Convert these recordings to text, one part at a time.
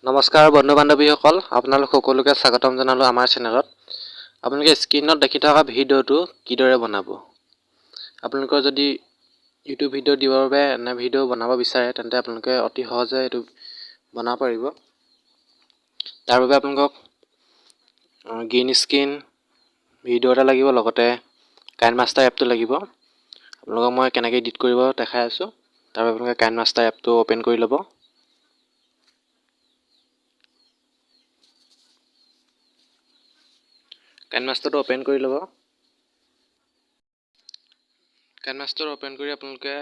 নমস্কাৰ বন্ধু বান্ধৱীসকল, আপোনালোক সকলোকে স্বাগতম জনালোঁ আমাৰ চেনেলত। আপোনালোকে স্ক্ৰীনত দেখি থকা ভিডিঅ'টো কিদৰে বনাব। আপোনালোকৰ যদি ইউটিউব ভিডিঅ' দিবৰ বাবে এনে ভিডিঅ' বনাব বিচাৰে তেন্তে আপোনালোকে অতি সহজে এইটো বনাব পাৰিব। তাৰ বাবে আপোনালোকক গ্ৰীণ স্ক্ৰীন ভিডিঅ' এটা লাগিব, লগতে কাইনমাষ্টাৰ এপটো লাগিব। আপোনালোকক মই কেনেকৈ এডিট কৰিব দেখাই আছোঁ। তাৰ বাবে আপোনালোকে কাইনমাষ্টাৰ এপটো অ'পেন কৰি ল'ব। কাইনমাষ্টাৰটো অ'পেন কৰি ল'ব। কাইনমাষ্টাৰ অ'পেন কৰি আপোনালোকে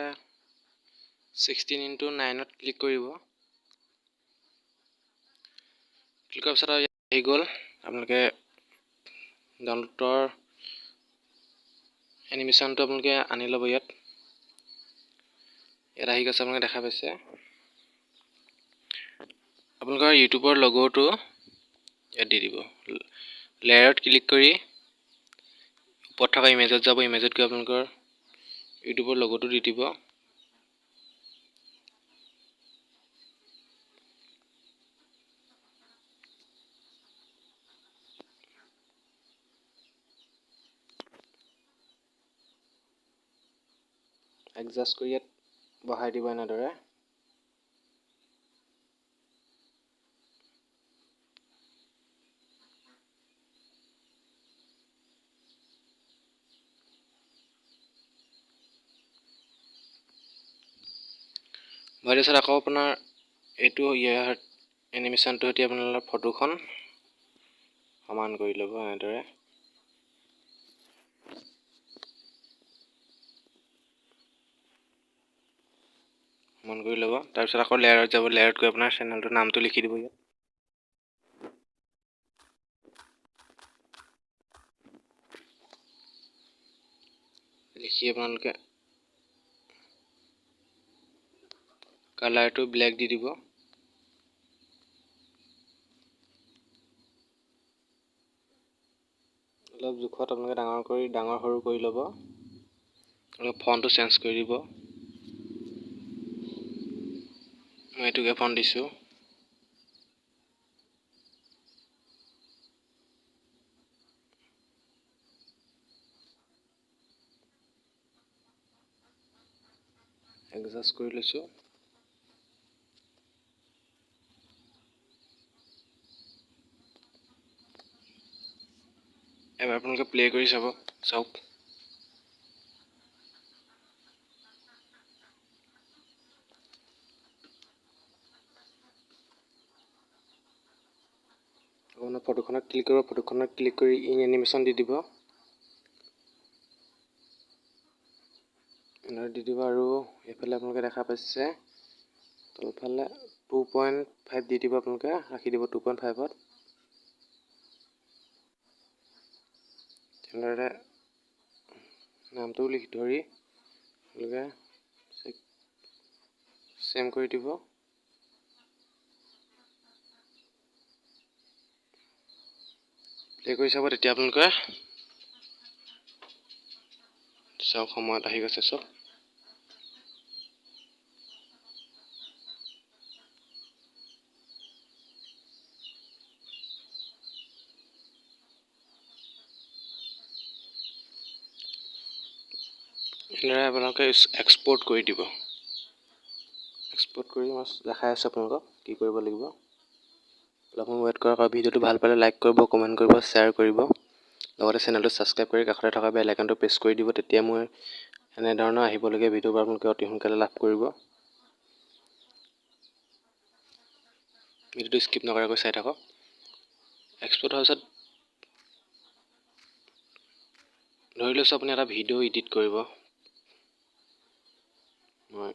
16:9 ক্লিক কৰিব। ক্লিক কৰাৰ পিছত ইয়াত আহি গ'ল। আপোনালোকে ডাউনলোডৰ এনিমেশ্যনটো আপোনালোকে আনি ল'ব। ইয়াত আহি গৈছে, আপোনালোকে দেখা পাইছে। আপোনালোকৰ ইউটিউবৰ লগ'টো ইয়াত দি দিব। লেয়াৰত ক্লিক কৰি ওপৰত থকা ইমেজত যাব। ইমেজত গৈ আপোনালোকৰ ইউটিউবৰ লগ'টো দি দিব। এডজাষ্ট কৰি ইয়াত বহাই দিব এনেদৰে। বহাই দিয়াৰ পিছত আকৌ আপোনাৰ এইটো ইয়াৰ এনিমেশ্যনটোৰ সৈতে আপোনালোকৰ ফটোখন সমান কৰি ল'ব এনেদৰে। সমান কৰি ল'ব। তাৰপিছত আকৌ লেয়াৰত যাব। লেয়াৰত গৈ আপোনাৰ চেনেলটোৰ নামটো লিখি দিব। ইয়াত লিখি আপোনালোকে কালাৰটো ব্লেক দি দিব। অলপ জোখত আপোনালোকে ডাঙৰ সৰু কৰি ল'ব। অলপ ফন্টটো চেঞ্জ কৰি দিব। মই এইটোকে ফন্ট দিছোঁ। এডজাষ্ট কৰি লৈছোঁ। এবাৰ আপোনালোকে প্লে কৰি চাওক। আপোনাৰ ফটোখনত ক্লিক কৰিব। ফটোখনত ক্লিক কৰি ইন এনিমেশ্যন দি দিব। দি দিব আৰু এইফালে আপোনালোকে দেখা পাইছে তলফালে 2.5 দি দিব। আপোনালোকে ৰাখি দিব 2.5ত। তেনেদৰে নামটো ধৰি আপোনালোকে চেম কৰি দিব। প্লে কৰি চাব, তেতিয়া আপোনালোকে চাওক সময়ত আহি গৈছে চব। এনেদৰে আপোনালোকে এক্সপৰ্ট কৰি দিব। এক্সপৰ্ট কৰি মই দেখাই আছোঁ আপোনালোকক কি কৰিব লাগিব। অলপমান ৱেইট কৰক আৰু ভিডিঅ'টো ভাল পালে লাইক কৰিব, কমেণ্ট কৰিব, শ্বেয়াৰ কৰিব। লগতে চেনেলটো ছাবস্ক্ৰাইব কৰি কাষতে থকা বেল আইকনটো প্ৰেছ কৰি দিব। তেতিয়া মই এনেধৰণৰ আহিবলগীয়া ভিডিঅ'বোৰ আপোনালোকে অতি সোনকালে লাভ কৰিব। ভিডিঅ'টো স্কিপ নকৰাকৈ চাই থাকক। এক্সপৰ্ট হোৱাৰ পিছত ধৰি লৈছোঁ আপুনি এটা ভিডিঅ' এডিট কৰিব। মই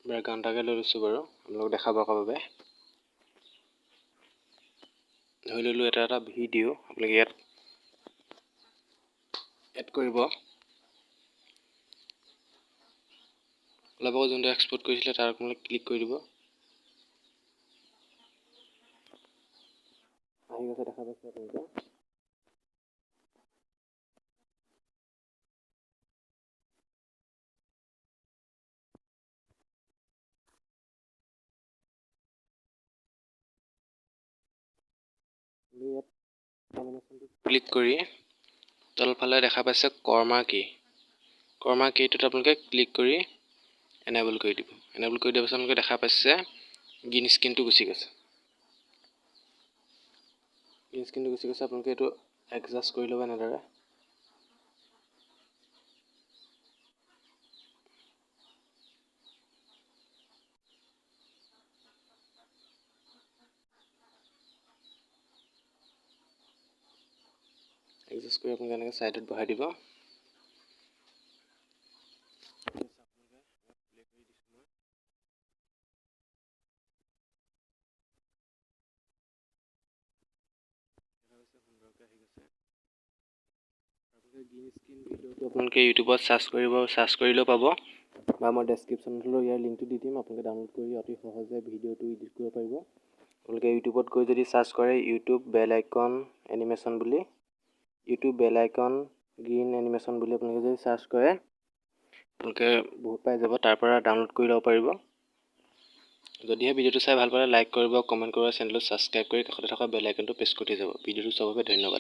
বেকগ্ৰাউণ্ড এটাকে লৈ লৈছোঁ বাৰু আপোনালোকক দেখাবৰ বাবে। ধৰি ল'লোঁ এটা ভিডিঅ' আপোনালোকে ইয়াত এড কৰিব। অলপ আগত যোনটো এক্সপৰ্ট কৰিছিলে তাৰ আপোনালোকে ক্লিক কৰি দিব। আহি গৈছে, দেখা পাইছে আপোনালোকে। ইয়াত এনিমেশ্যনটো ক্লিক কৰি তলফালে দেখা পাইছে কৰ্মা কীটোত আপোনালোকে ক্লিক কৰি এনেবল কৰি দিব। এনেবল কৰি দিয়াৰ পাছত আপোনালোকে দেখা পাইছে গ্ৰীণ স্ক্ৰীনটো গুচি গৈছে। আপোনালোকে এইটো এডজাষ্ট কৰি ল'ব এনেদৰে। এডজাষ্ট কৰি আপোনালোকে এনেকৈ ছাইডত বহাই দিব। গ্ৰীণ স্ক্ৰীন ভিডিঅ'টো আপোনালোকে ইউটিউবত চাৰ্চ কৰিলেও পাব, বা মই ডেছক্ৰিপশ্যনত হ'লেও ইয়াৰ লিংকটো দি দিম। আপোনালোকে ডাউনলোড কৰি অতি সহজে ভিডিঅ'টো এডিট কৰিব পাৰিব। আপোনালোকে ইউটিউবত গৈ যদি চাৰ্চ কৰে ইউটিউব বেল আইকন এনিমেশ্যন বুলি, গ্ৰীণ এনিমেশ্যন বুলি আপোনালোকে যদি চাৰ্চ কৰে আপোনালোকে বহুত পাই যাব, তাৰ পৰা ডাউনলোড কৰি ল'ব পাৰিব। যদিহে ভিডিঅ'টো চাই ভাল পালে লাইক কৰিব, কমেণ্ট কৰিব, চেনেলটো ছাবস্ক্ৰাইব কৰি কাষতে থকা বেল আইকনটো প্ৰেছ কৰি থৈ যাব। ভিডিঅ'টো চোৱাৰ বাবে ধন্যবাদ।